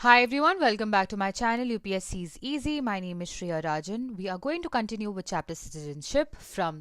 Hi everyone, welcome back to my channel UPSC is Easy. My name is Shreya Rajan. We are going to continue with chapter citizenship from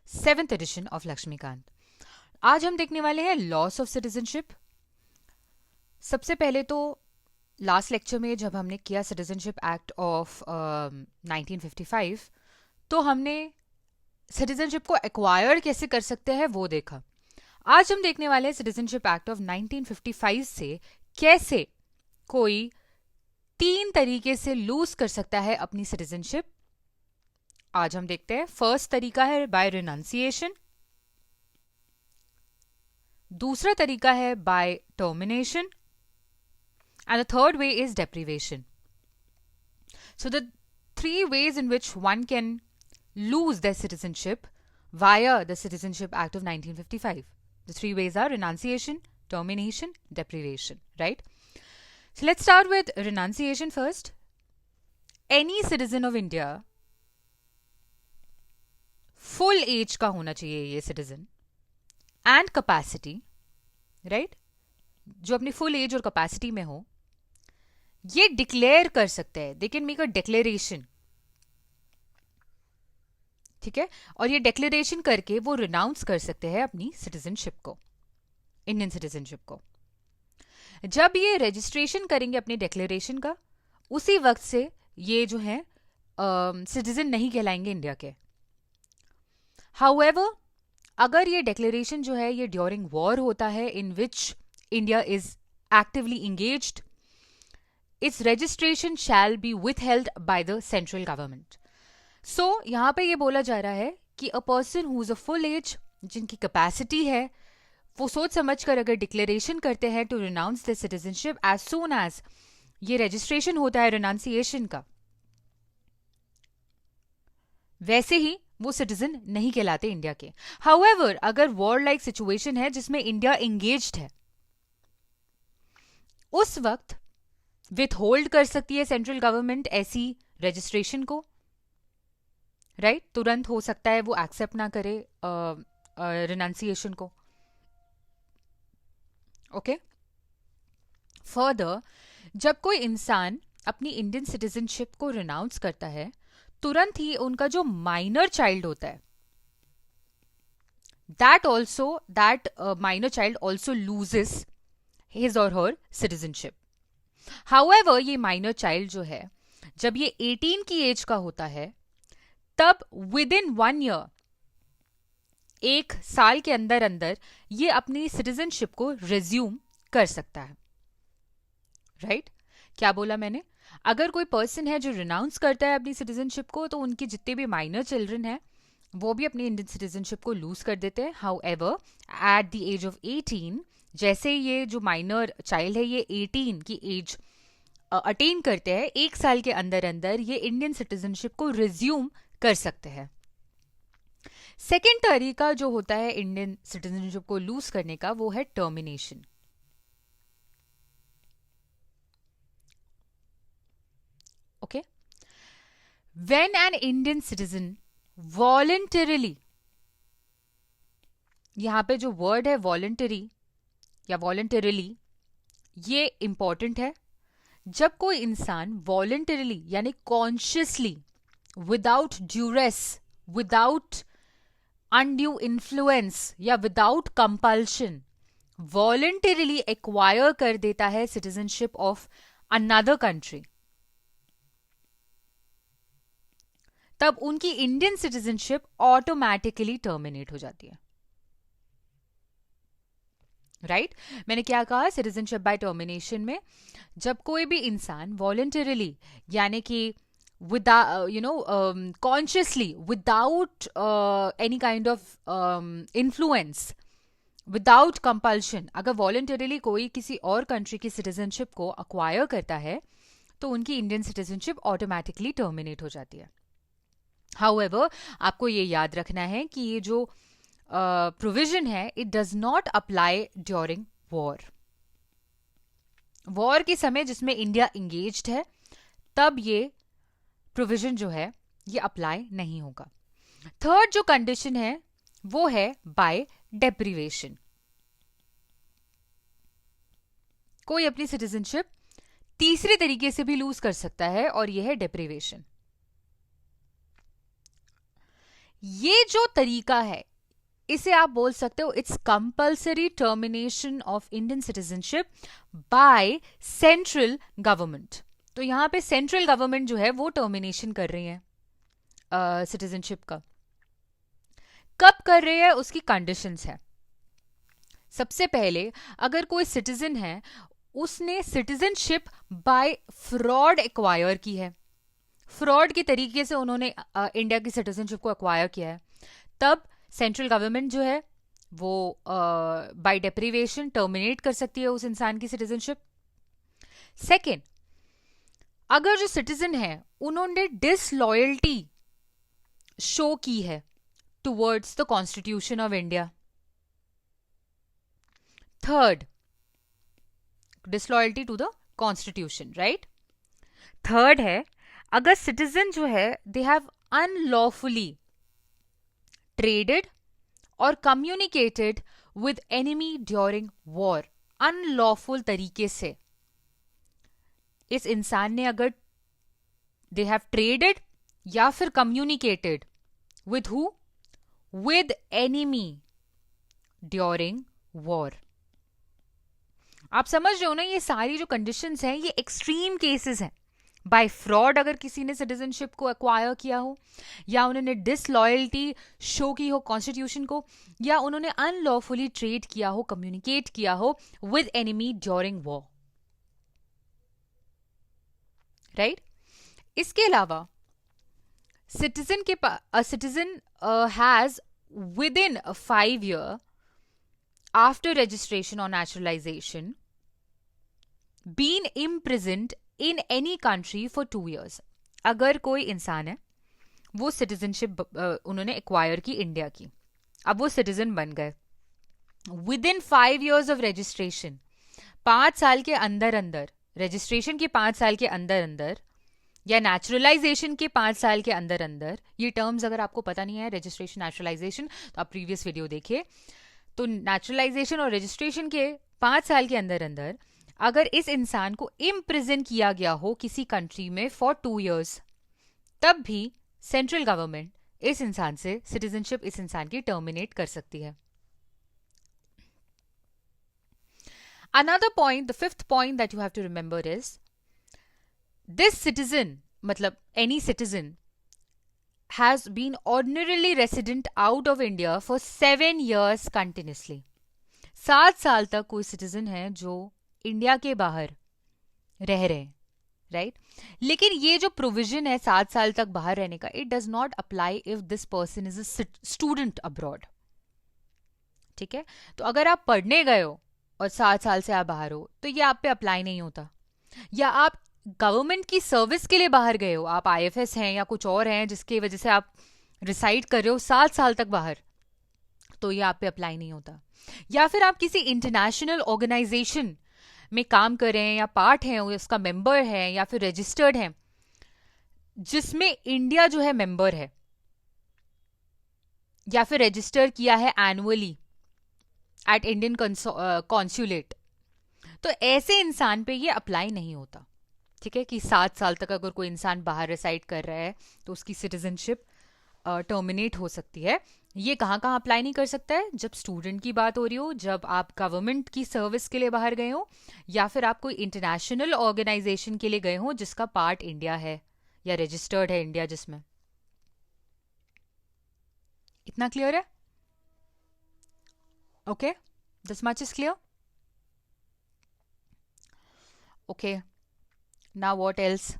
7th edition of Lakshmikant. आज हम देखने वाले हैं loss of citizenship. सबसे पहले तो last lecture में जब हमने किया सिटीजनशिप एक्ट ऑफ 1955 तो हमने सिटीजनशिप को एक्वायर कैसे कर सकते हैं वो देखा. आज हम देखने वाले हैं सिटीजनशिप एक्ट ऑफ 1955 से कैसे कोई 3 तरीके से लूज कर सकता है अपनी सिटीजनशिप. आज हम देखते हैं. फर्स्ट तरीका है बाय रिनाउंसिएशन, दूसरा तरीका है by termination and the third way is deprivation. So the 3 ways in which one can lose their citizenship via the Citizenship Act of 1955. The 3 ways are renunciation, termination, deprivation, right? So let's start with renunciation first. Any citizen of India, full age का होना चाहिए ये citizen and capacity, right? जो अपनी full age और capacity में हो, ये declare कर सकते हैं. They can make a declaration. ठीक है, और ये declaration करके वो renounce कर सकते हैं अपनी citizenship को, Indian citizenship को. जब ये रजिस्ट्रेशन करेंगे अपने डिक्लेरेशन का, उसी वक्त से ये जो है सिटीजन नहीं कहलाएंगे इंडिया के. हाउएवर, अगर ये डिक्लेरेशन जो है ये ड्यूरिंग वॉर होता है in which India is actively engaged, its registration shall be withheld by the central government. So यहाँ पे ये बोला जा रहा है कि a person who is a full age, जिनकी कैपेसिटी है, वो सोच समझ कर अगर डिक्लेरेशन करते हैं to renounce the citizenship as soon as ये रजिस्ट्रेशन होता है रिनाउंसिएशन का, वैसे ही वो सिटीजन नहीं कहलाते इंडिया के. हाउएवर, अगर वॉर लाइक सिचुएशन है जिसमें इंडिया एंगेज्ड है, उस वक्त विथ होल्ड कर सकती है सेंट्रल गवर्नमेंट ऐसी रजिस्ट्रेशन को, राइट? तुरंत हो सकता है वो एक्सेप्ट ना करे रिनाउंसिएशन को. ओके. फर्दर, जब कोई इंसान अपनी इंडियन सिटीजनशिप को रिनाउंस करता है, तुरंत ही उनका जो माइनर चाइल्ड होता है, that minor child also loses his और हर सिटीजनशिप. हाउएवर, ये माइनर चाइल्ड जो है जब ये 18 की एज का होता है, तब विद इन 1 year, 1 साल के अंदर अंदर ये अपनी सिटीजनशिप को रिज्यूम कर सकता है. राइट? क्या बोला मैंने? अगर कोई पर्सन है जो रिनाउंस करता है अपनी सिटीजनशिप को, तो उनके जितने भी माइनर चिल्ड्रन हैं वो भी अपनी इंडियन सिटीजनशिप को लूज कर देते हैं. However, at the age of 18, जैसे ये जो माइनर चाइल्ड है ये 18 की एज अटेन करते हैं, 1 साल के अंदर अंदर ये इंडियन सिटीजनशिप को रिज्यूम कर सकते हैं. सेकेंड तरीका जो होता है इंडियन सिटीजनशिप को लूज करने का, वो है termination. Okay. When an Indian citizen voluntarily, यहां पे जो वर्ड है वॉलंटरी या वॉलंटरीली, ये इंपॉर्टेंट है. जब कोई इंसान वॉलंटरीली यानी consciously, without duress, without undue influence या विदाउट कंपल्शन वॉलंटरीली एक्वायर कर देता है सिटीजनशिप ऑफ अनदर कंट्री, तब उनकी इंडियन सिटीजनशिप ऑटोमेटिकली टर्मिनेट हो जाती है. राइट? मैंने क्या कहा? सिटीजनशिप बाय टर्मिनेशन में जब कोई भी इंसान वॉलंटरीली यानी कि consciously, without any kind of influence, without compulsion, अगर voluntarily कोई किसी और कंट्री की सिटीजनशिप को अक्वायर करता है, तो उनकी इंडियन सिटीजनशिप ऑटोमेटिकली टर्मिनेट हो जाती है. हाउएवर, आपको ये याद रखना है कि ये जो प्रोविजन है, it does not apply during war. War के समय जिसमें इंडिया इंगेज्ड है, तब ये प्रोविजन जो है ये अप्लाई नहीं होगा. थर्ड जो कंडीशन है वो है बाय डेप्रिवेशन. कोई अपनी सिटीजनशिप तीसरे तरीके से भी लूज कर सकता है और यह है डेप्रिवेशन। ये जो तरीका है इसे आप बोल सकते हो it's compulsory termination of Indian citizenship by central government. तो यहां पे सेंट्रल गवर्नमेंट जो है वो टर्मिनेशन कर रही है सिटीजनशिप का। कब कर रही है उसकी कंडीशंस है। सबसे पहले अगर कोई सिटीजन है उसने सिटीजनशिप बाय फ्रॉड एक्वायर की है, फ्रॉड के तरीके से उन्होंने इंडिया की सिटीजनशिप को एक्वायर किया है, तब सेंट्रल गवर्नमेंट जो है वो बाय डेप्रिवेशन टर्मिनेट कर सकती है उस इंसान की सिटीजनशिप। सेकेंड, अगर जो सिटीजन है उन्होंने डिसलॉयल्टी शो की है towards the constitution of India. Third, disloyalty to the constitution, right. Third है अगर सिटीजन जो है दे हैव अनलॉफुली ट्रेडेड और communicated with enemy during war. Unlawful तरीके से इस इंसान ने अगर दे हैव ट्रेडेड या फिर communicated with who, with enemy during war. आप समझ रहे हो ना, ये सारी जो कंडीशंस हैं ये एक्सट्रीम केसेस हैं। बाय फ्रॉड अगर किसी ने सिटीजनशिप को एक्वायर किया हो, या उन्होंने डिसलॉयल्टी शो की हो कॉन्स्टिट्यूशन को, या उन्होंने अनलॉफुली ट्रेड किया हो, कम्युनिकेट किया हो with enemy during war, right. इसके अलावा citizen has with in 5 years after registration or naturalization been imprisoned in any country for 2 years। अगर कोई इंसान है वो सिटीजनशिप उन्होंने एक्वायर की इंडिया की, अब वो सिटीजन बन गए, with in 5 years of registration, 5 साल के अंदर अंदर, रजिस्ट्रेशन के 5 साल के अंदर अंदर या नेचुरलाइजेशन के 5 साल के अंदर अंदर, ये टर्म्स अगर आपको पता नहीं है रजिस्ट्रेशन नेचुरलाइजेशन तो आप प्रीवियस वीडियो देखिए। तो नेचुरलाइजेशन और रजिस्ट्रेशन के 5 साल के अंदर अंदर अगर इस इंसान को इम्प्रिजन किया गया हो किसी कंट्री में फॉर 2 years, तब भी सेंट्रल गवर्नमेंट इस इंसान से सिटीजनशिप इस इंसान की टर्मिनेट कर सकती है। Another point, the fifth point that you have to remember is this citizen, मतलब any citizen has been ordinarily resident out of India for 7 years continuously। 7 साल तक कोई सिटीजन है जो इंडिया के बाहर रह रहे हैं, राइट। लेकिन ये जो प्रोविजन है 7 साल तक बाहर रहने का, it does not apply if this person is a student abroad, ठीक है। तो अगर आप पढ़ने गए हो और 7 साल से आप बाहर हो तो ये आप पे अप्लाई नहीं होता। या आप गवर्नमेंट की सर्विस के लिए बाहर गए हो, आप आईएफएस हैं या कुछ और हैं जिसकी वजह से आप रिसाइड कर रहे हो 7 साल तक बाहर, तो ये आप पे अप्लाई नहीं होता। या फिर आप किसी इंटरनेशनल ऑर्गेनाइजेशन में काम कर रहे हैं या पार्ट हैं, उसका मेंबर है या फिर रजिस्टर्ड हैं जिसमें इंडिया जो है मेंबर है, या फिर रजिस्टर किया है एनुअली एट इंडियन कॉन्सुलेट, तो ऐसे इंसान पे ये अप्लाई नहीं होता, ठीक है। कि 7 साल तक अगर कोई इंसान बाहर रिसाइड कर रहा है तो उसकी सिटीजनशिप टर्मिनेट हो सकती है। ये कहाँ कहाँ अप्लाई नहीं कर सकता है, जब स्टूडेंट की बात हो रही हो, जब आप गवर्नमेंट की सर्विस के लिए बाहर गए हो, या फिर आप कोई इंटरनेशनल ऑर्गेनाइजेशन के लिए गए हो जिसका पार्ट इंडिया है या रजिस्टर्ड है इंडिया जिसमें। इतना क्लियर है? Okay, this much is clear. Okay, now what else.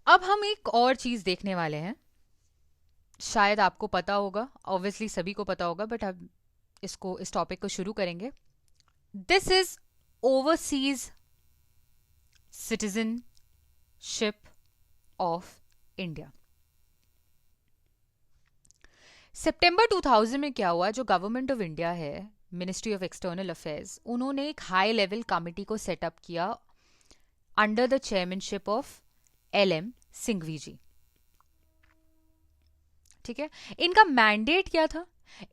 अब हम एक और चीज देखने वाले हैं, शायद आपको पता होगा, ऑब्वियसली सभी को पता होगा, बट हम इस टॉपिक को शुरू करेंगे। This is overseas citizenship of India. सितंबर 2000 में क्या हुआ, जो गवर्नमेंट ऑफ इंडिया है, मिनिस्ट्री ऑफ एक्सटर्नल अफेयर्स, उन्होंने एक हाई लेवल कमिटी को सेटअप किया under the chairmanship of LM Singhvi ji, ठीक है। इनका मैंडेट क्या था,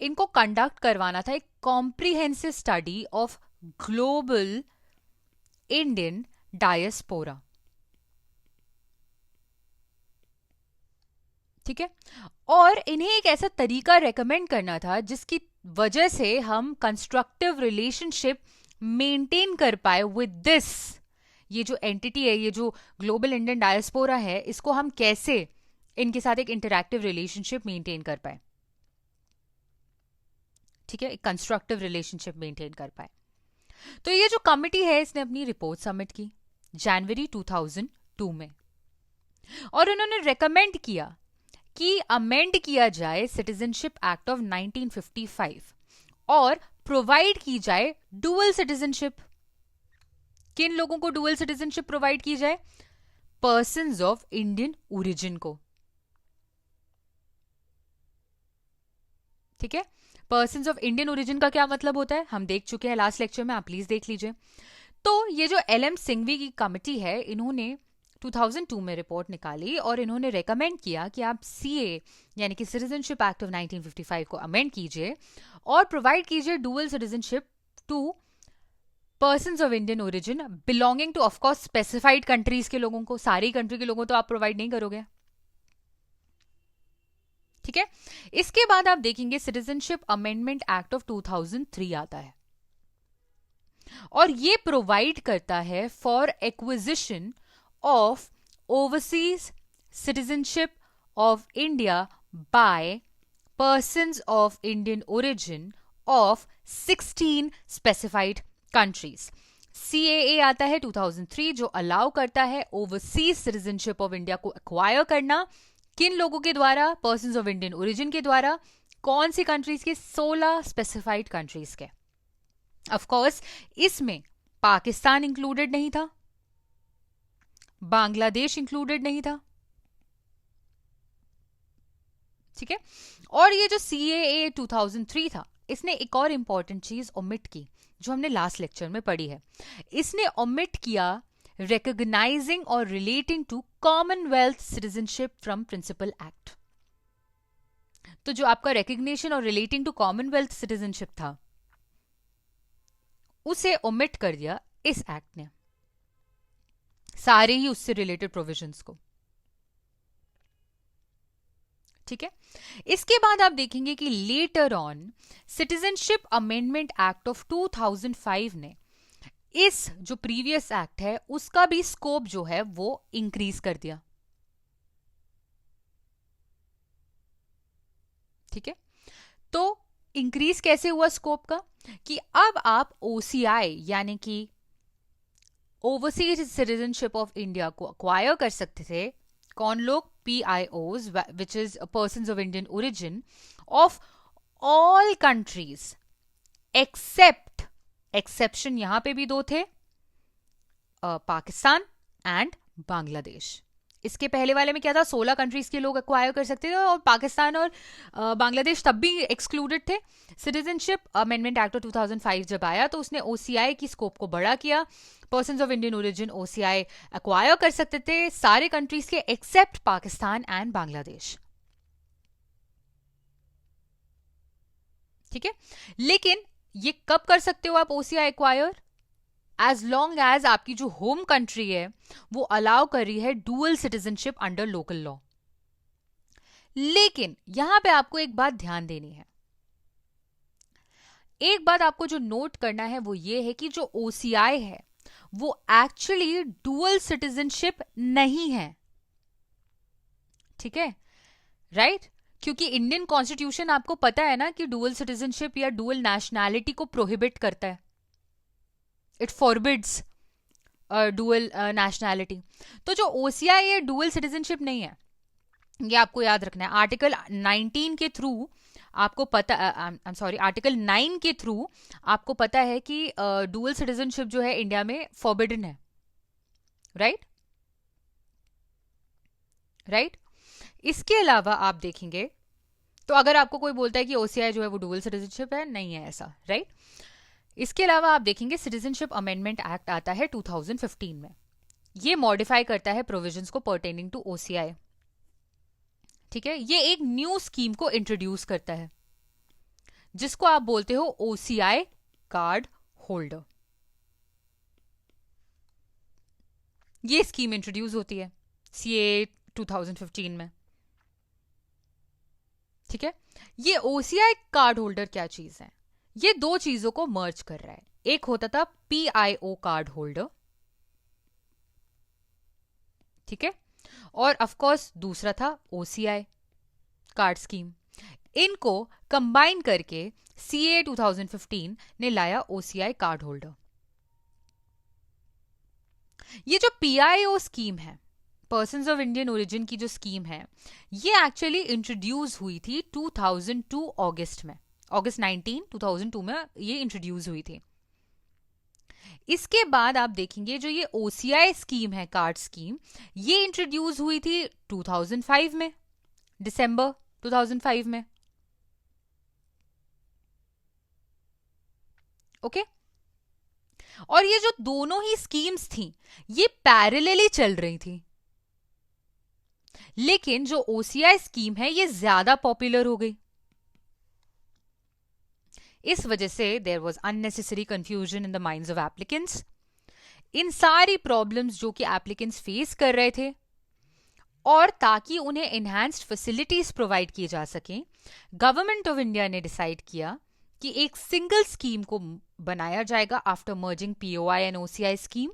इनको कंडक्ट करवाना था एक comprehensive study of global Indian diaspora. ठीक है, और इन्हें एक ऐसा तरीका रेकमेंड करना था जिसकी वजह से हम कंस्ट्रक्टिव रिलेशनशिप मेंटेन कर पाए विद दिस, ये जो एंटिटी है, ये जो ग्लोबल इंडियन डायस्पोरा है, इसको हम कैसे इनके साथ एक इंटरैक्टिव रिलेशनशिप मेंटेन कर पाए। ठीक है, एक कंस्ट्रक्टिव रिलेशनशिप मेंटेन कर पाए। तो ये जो कमिटी है इसने अपनी रिपोर्ट सबमिट की जनवरी 2002 में, और उन्होंने रेकमेंड किया कि अमेंड किया जाए सिटीजनशिप एक्ट ऑफ 1955 और प्रोवाइड की जाए डुअल सिटीजनशिप। किन लोगों को डुअल सिटीजनशिप प्रोवाइड की जाए? पर्सन्स ऑफ इंडियन ओरिजिन को। ठीक है, पर्सन्स ऑफ इंडियन ओरिजिन का क्या मतलब होता है हम देख चुके हैं लास्ट लेक्चर में, आप प्लीज देख लीजिए। तो ये जो एल एम सिंघवी की कमिटी है, इन्होंने 2002 में रिपोर्ट निकाली और इन्होंने रेकमेंड किया कि आप सीए यानी कि सिटीजनशिप एक्ट ऑफ 1955 को अमेंड कीजिए और प्रोवाइड कीजिए dual citizenship to persons of Indian origin belonging two of course specified countries के लोगों को। सारी कंट्री के लोगों तो आप प्रोवाइड नहीं करोगे। ठीक है, इसके बाद आप देखेंगे सिटीजनशिप अमेंडमेंट एक्ट ऑफ 2003 आता है और ये प्रोवाइड करता है for acquisition of overseas citizenship of India by persons of Indian origin of 16 specified countries. CAA आता है 2003 जो अलाउ करता है ओवरसीज सिटीजनशिप ऑफ इंडिया को एक्वायर करना। किन लोगों के द्वारा? पर्सन्स ऑफ इंडियन ओरिजिन के द्वारा। कौन सी कंट्रीज के? 16 स्पेसिफाइड कंट्रीज के। ऑफ कोर्स इसमें पाकिस्तान इंक्लूडेड नहीं था, बांग्लादेश इंक्लूडेड नहीं था। ठीक है, और ये जो CAA 2003 था, इसने एक और इंपॉर्टेंट चीज ओमिट की जो हमने लास्ट लेक्चर में पढ़ी है। इसने ओमिट किया recognizing or relating to Commonwealth citizenship from Principal Act। तो जो आपका recognition और relating to Commonwealth citizenship था उसे ओमिट कर दिया इस एक्ट ने, सारे ही उससे रिलेटेड प्रोविजंस को। ठीक है, इसके बाद आप देखेंगे कि later on citizenship amendment act of 2005 ने इस जो प्रीवियस एक्ट है उसका भी स्कोप जो है वो इंक्रीज कर दिया। ठीक है, तो इंक्रीज कैसे हुआ स्कोप का कि अब आप OCI यानी कि ओवरसीज सिटीजनशिप ऑफ इंडिया को अक्वायर कर सकते थे। कौन लोग? PIOs which is persons of Indian origin of all countries except, exception यहां पे भी दो थे, पाकिस्तान एंड बांग्लादेश। इसके पहले वाले में क्या था? 16 कंट्रीज के लोग एक्वायर कर सकते थे और पाकिस्तान और बांग्लादेश तब भी एक्सक्लूडेड थे। सिटीजनशिप अमेंडमेंट एक्ट ऑफ 2005 जब आया तो उसने OCI की स्कोप को बड़ा किया। Persons of Indian origin OCI acquire कर सकते थे सारे कंट्रीज के एक्सेप्ट पाकिस्तान एंड बांग्लादेश। ठीक है, लेकिन ये कब कर सकते हो आप OCI acquire? As long as आपकी जो होम कंट्री है वो अलाउ कर रही है dual citizenship under local law. लेकिन यहां पे आपको एक बात ध्यान देनी है, एक बात आपको जो नोट करना है वो ये है कि जो OCI है वो एक्चुअली डुअल सिटीजनशिप नहीं है। ठीक है, राइट? क्योंकि इंडियन कॉन्स्टिट्यूशन आपको पता है ना कि डुअल सिटीजनशिप या डुअल नेशनैलिटी को प्रोहिबिट करता है, इट फॉरबिड्स डुअल नेशनैलिटी। तो जो OCI है डुअल सिटीजनशिप नहीं है, ये आपको याद रखना है। आर्टिकल 19 के थ्रू आपको पता, आर्टिकल 9 के थ्रू आपको पता है कि डुअल सिटीजनशिप जो है इंडिया में फॉरबिडन है। Right, right. इसके अलावा आप देखेंगे तो अगर आपको कोई बोलता है कि OCI जो है वो डुअल सिटीजनशिप है, नहीं है ऐसा, राइट। इसके अलावा आप देखेंगे सिटीजनशिप अमेंडमेंट एक्ट आता है 2015 में, ये मॉडिफाई करता है प्रोविजंस को पर्टेनिंग टू OCI। ठीक है, ये एक न्यू स्कीम को इंट्रोड्यूस करता है जिसको आप बोलते हो OCI कार्ड होल्डर। ये स्कीम इंट्रोड्यूस होती है CAA 2015 में। ठीक है, ये OCI कार्ड होल्डर क्या चीज है, ये दो चीजों को मर्ज कर रहा है। एक होता था PIO कार्ड होल्डर, ठीक है, और ऑफ कोर्स दूसरा था OCI कार्ड स्कीम। इनको कंबाइन करके CAA 2015 ने लाया OCI कार्ड होल्डर। ये जो PIO स्कीम है, पर्सन्स ऑफ इंडियन ओरिजिन की जो स्कीम है, ये एक्चुअली इंट्रोड्यूस हुई थी 2002 अगस्त में, अगस्त 19 2002 में ये इंट्रोड्यूस हुई थी। इसके बाद आप देखेंगे जो ये OCI स्कीम है, कार्ड स्कीम, ये इंट्रोड्यूस हुई थी 2005 में, दिसंबर 2005 में। ओके, और ये जो दोनों ही स्कीम्स थी ये पैरेलली चल रही थी, लेकिन जो OCI स्कीम है ये ज्यादा पॉपुलर हो गई। इस वजह से there was unnecessary confusion in the minds of applicants. इन सारी प्रॉब्लम्स जो कि एप्लीकेंट्स फेस कर रहे थे, और ताकि उन्हें एनहांस्ड फैसिलिटीज प्रोवाइड किए जा सकें, गवर्नमेंट ऑफ इंडिया ने डिसाइड किया कि एक सिंगल स्कीम को बनाया जाएगा after merging POI and OCI scheme,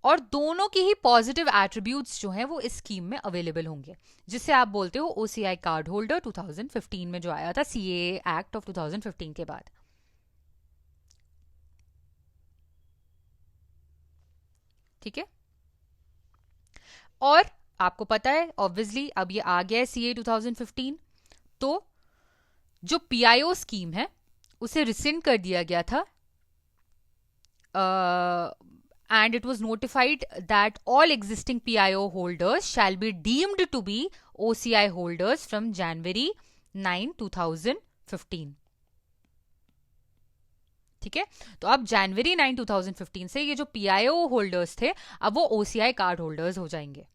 और दोनों की ही पॉजिटिव एट्रीब्यूट्स जो हैं वो इस स्कीम में अवेलेबल होंगे, जिसे आप बोलते हो OCI कार्ड होल्डर 2015 में जो आया था CAA एक्ट ऑफ 2015 के बाद। ठीक है, और आपको पता है ऑब्वियसली अब ये आ गया है CAA 2015, तो जो PIO स्कीम है उसे रिसेंड कर दिया गया था, and it was notified that all existing PIO holders shall be deemed to be OCI holders from January 9, 2015। ठीक है, तो अब January 9, 2015 से ये जो PIO होल्डर्स थे अब वो OCI कार्ड होल्डर्स हो जाएंगे।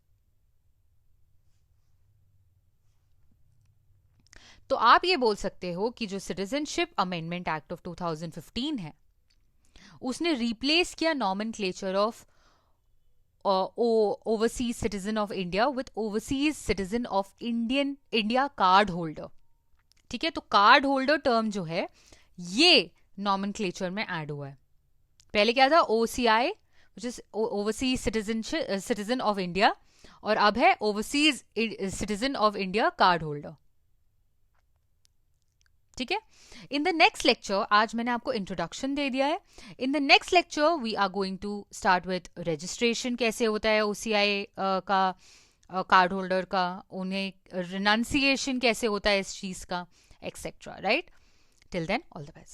तो आप ये बोल सकते हो कि जो सिटीजनशिप अमेंडमेंट एक्ट ऑफ 2015 है उसने रिप्लेस किया nomenclature of overseas citizen of India with overseas citizen of India card holder. ठीक है, तो कार्ड होल्डर टर्म जो है ये नॉमेनक्लेचर में ऐड हुआ है। पहले क्या था OCI which is overseas citizen of India, और अब है overseas citizen of India card holder. ठीक है, इन द नेक्स्ट लेक्चर, आज मैंने आपको इंट्रोडक्शन दे दिया है, in the next lecture we are going to start with registration, कैसे होता है OCI का कार्ड होल्डर का, उन्हें रिनाउंसिएशन कैसे होता है इस चीज का, et cetera. Right, till then all the best.